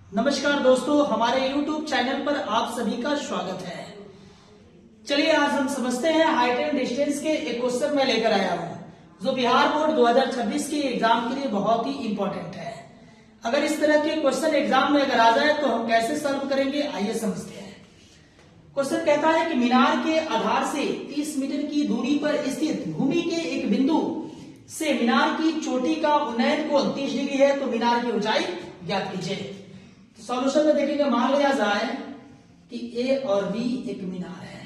नमस्कार दोस्तों, हमारे YouTube चैनल पर आप सभी का स्वागत है। चलिए आज हम समझते हैं हाइट एंड डिस्टेंस के एक क्वेश्चन मैं लेकर आया हूं जो बिहार बोर्ड 2026 के एग्जाम के लिए बहुत ही इंपॉर्टेंट है। अगर इस तरह के क्वेश्चन एग्जाम में अगर आ जाए तो हम कैसे सॉल्व करेंगे, आइए समझते हैं। क्वेश्चन कहता है कि मीनार के आधार से 30 मीटर की दूरी पर स्थित भूमि के एक बिंदु से मीनार की चोटी का उन्नयन कोण 30 डिग्री है, तो मीनार की ऊंचाई ज्ञात कीजिए। सॉल्यूशन में देखेंगे, मान लिया जाए कि ए और बी एक मीनार है,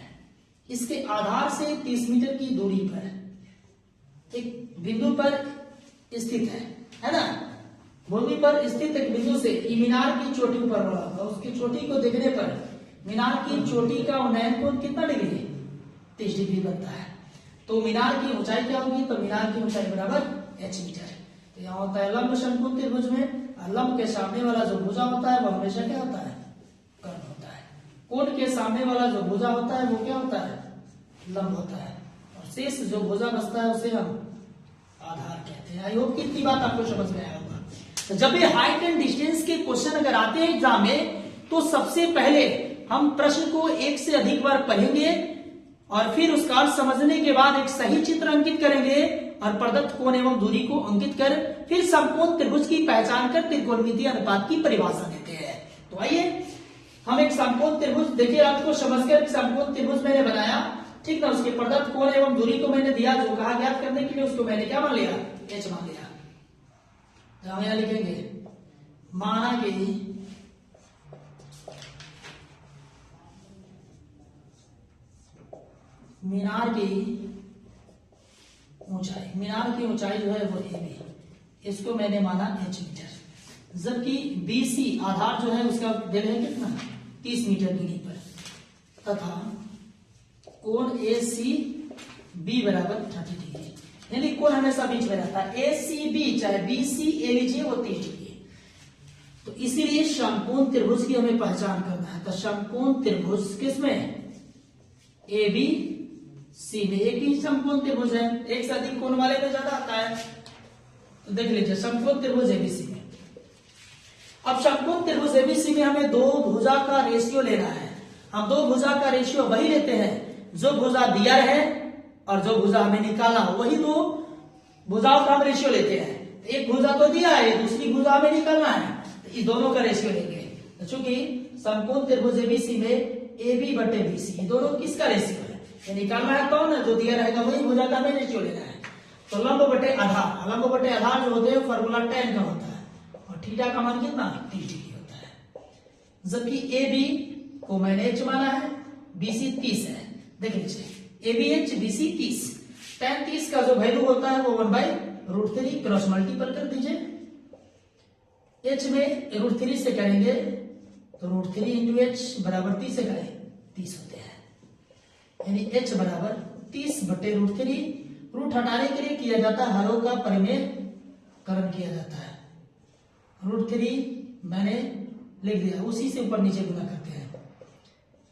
इसके आधार से 30 मीटर की दूरी पर एक बिंदु पर स्थित है ना। भूमि पर स्थित एक बिंदु से मीनार की चोटी पर बड़ा होगा, उसकी चोटी को देखने पर मीनार की चोटी का उन्नयन कोण कितना डिग्री, 30 डिग्री बनता है। तो मीनार की ऊंचाई क्या होगी, तो मीनार की ऊंचाई बराबर h मीटर। तो यहाँ होता है लंब शंकु त्रिभुज में लंब के सामने वाला जो भुजा होता है वो हमेशा क्या होता है, कर्ण होता है। कोण के सामने वाला जो भुजा होता है वो क्या होता है, लंब होता है, और शेष जो भुजा बचता है उसे हम आधार कहते हैं। आई होप कि इतनी बात आपको समझ में आया होगा। तो जब ये हाइट एंड डिस्टेंस के क्वेश्चन अगर आते हैं एग्जाम में, तो सबसे पहले हम प्रश्न को एक से अधिक बार पढ़ेंगे और फिर उसका अर्थ समझने के बाद एक सही चित्र अंकित करेंगे और प्रदत्त कोण एवं दूरी को अंकित कर फिर समकोण त्रिभुज की पहचान कर त्रिकोणमितीय अनुपात की परिभाषा देते हैं। तो आइए हम एक समकोण त्रिभुज, देखिए अर्थ को समझकर समकोण त्रिभुज मैंने बनाया, ठीक ना। उसके प्रदत्त कोण एवं दूरी को मैंने दिया, जो कहा ज्ञात करने के लिए उसको मैंने क्या मान लिया, h मान लिया। हम यहां लिखेंगे माना कि मीनार की ऊंचाई जो है वो AB, इसको मैंने माना h मीटर, जबकि BC आधार जो है उसका दे रहे हैं कितना, 30 मीटर दूरी पर, तथा कोण ACB बराबर 30 डिग्री, यानी कोण हमेशा बीच में रहता है। ACB चाहे BC A लीजिए वो 30 डिग्री। तो इसीलिए समकोण त्रिभुज की हमें पहचान करना है। तो समकोण त्रिभुज किसमें, ABC में। एक ही समकोण त्रिभुज है, एक से अधिक कोण वाले में ज्यादा आता है। तो देख लीजिए समकोण त्रिभुज ABC में। अब समकोण त्रिभुज ABC में हमें दो भुजा का रेशियो लेना है। हम दो भुजा का रेशियो वही लेते हैं जो भुजा दिया है और जो भुजा हमें निकालना हो, वही दो भुजाओं का हम रेशियो लेते हैं। एक भुजा तो दिया है, दूसरी भुजा हमें निकालना है, तो इस दोनों का रेशियो लेंगे। तो चूंकि समकोण त्रिभुज ABC में AB बटे BC दोनों किसका रेशियो है, ये निकालना है कौन है, जो दिया रहेगा वही भुजा का हमें रेशियो लेना है। तो लंब बटे आधार, लंब बटे आधार जो होते हैं फॉर्मूला tan का होता है, और थीटा का मान कितना, 30 डिग्री होता है। जबकि AB को मैंने h माना है, BC 30 है। देख लीजिए ABH BC 30, tan 30 का जो वैल्यू होता है वो 1/√3 क्रॉस मल्टीपल कर दीजिए। h में √3 से करेंगे तो √3 इंटू h बराबर 30 से करें 30 होते हैं, यानी h बराबर 30 बटे √3। रूट हटाने के लिए किया जाता है हरों का परिमेयकरण किया जाता है। √3 मैंने लिख दिया, उसी से ऊपर नीचे गुना करते हैं।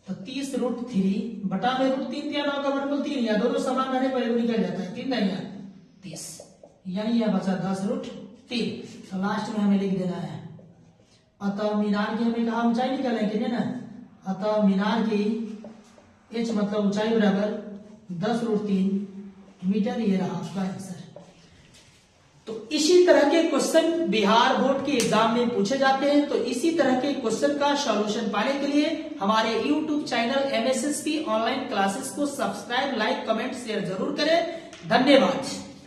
तो 30 √3 बटा में √3 दिया, 9 का वर्गमूल 3, या दोनों समान रहने पर निकल जाता है, 3 नहीं 30, यानी यह बचा 10 √3। तो लास्ट में हमें लिख देना है। अतः मीनार की हमें कहा ऊंचाई निकालेंगे ना, अतः मीनार की h मतलब ऊंचाई बराबर 10 √3 मीटर, ये रहा आपका आंसर। तो इसी तरह के क्वेश्चन बिहार बोर्ड के एग्जाम में पूछे जाते हैं। तो इसी तरह के क्वेश्चन का सॉल्यूशन पाने के लिए हमारे YouTube channel MSSP online classes को सब्सक्राइब, लाइक, कमेंट, शेयर जरूर करें। धन्यवाद।